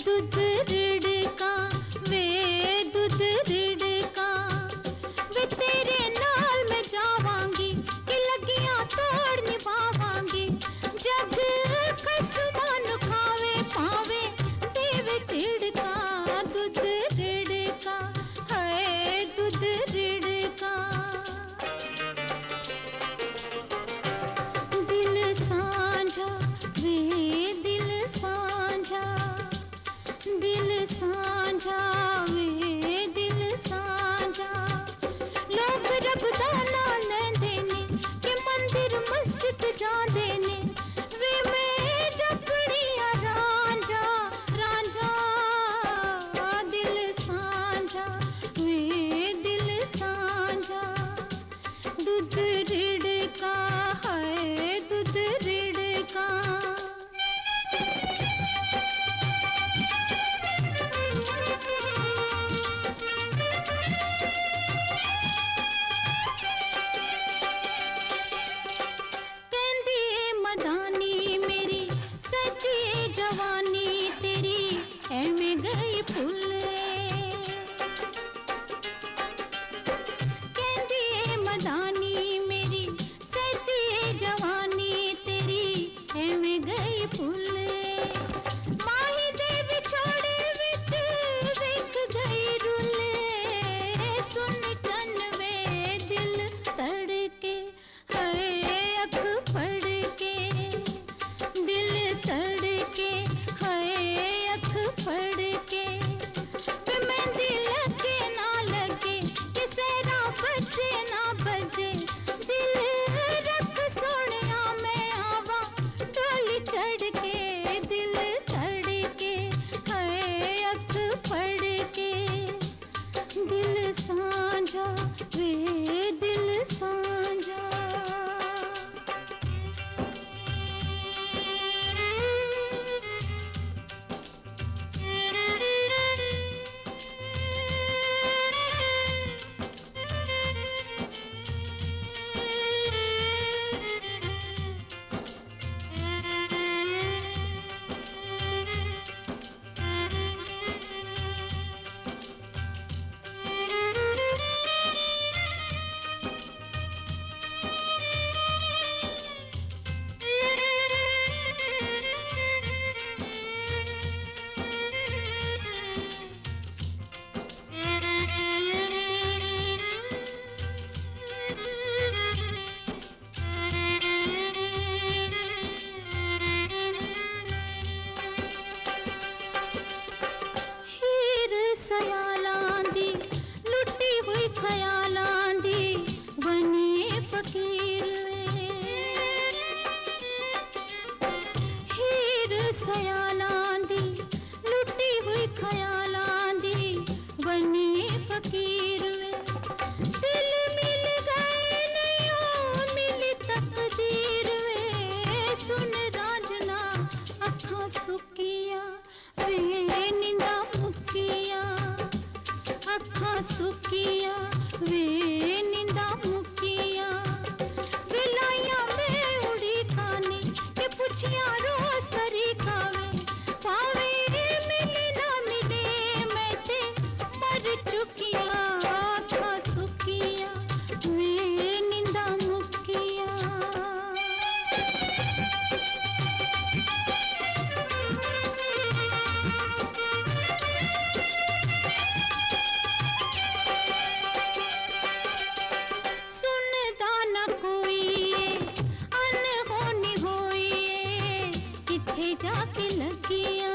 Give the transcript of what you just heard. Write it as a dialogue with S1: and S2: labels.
S1: दुध रिड़का वे दुध रिड़का वे तेरे नाल मैं जावांगी कि लगियां तोड़ निभावांगी जग कसमान खावे पावे देव चिड़का दुध रिड़का है दुध रिड़का दिल साझा वे दिल साझा दिल साझा वे दिल साझा लोग रब दा नाम लैंदे ने कि मंदिर मस्जिद जांदे ने वे मैं जपड़िया रांझा रांझा दिल साझा वे दिल साझा दुध रिड़का है दुध रिड़का जवानी तेरी एवें गई फुल्ले कहंदी मदानी मेरी सती जवानी तेरी एवें गई फुल्ले माही दे विछोड़े विच विख गई रुले सुन टन वे दिल तड़के है अख फड़ के दिल तड़के हाय अख फड़ के मेहंदी लगे ना लगे कि सहरा बजे ना बजे दिल रख सोनिया मैं आवा डोली चढ़ के दिल तड़के हाय अख फड़ के दिल साझा वे दिल साझा सयालां दी लुटी हुई ख्यालां दी बनिए फकीर वे हीर सयालां दी लुटी हुई ख्यालां दी बनिए फकीर वे दिल मिल गए नहीं हो मिली तकदीर वे सुन राजना अखां सुकिया वे निंदा मुकिया अखां सुकिया वे निंदा मुकिया विलाइया में उड़ी खाने के पुछिया रोज तरीका वे पावे मिले ना मिले मैं ते मर चुकिया अखां सुकिया वे निंदा मुकिया जाके लगिया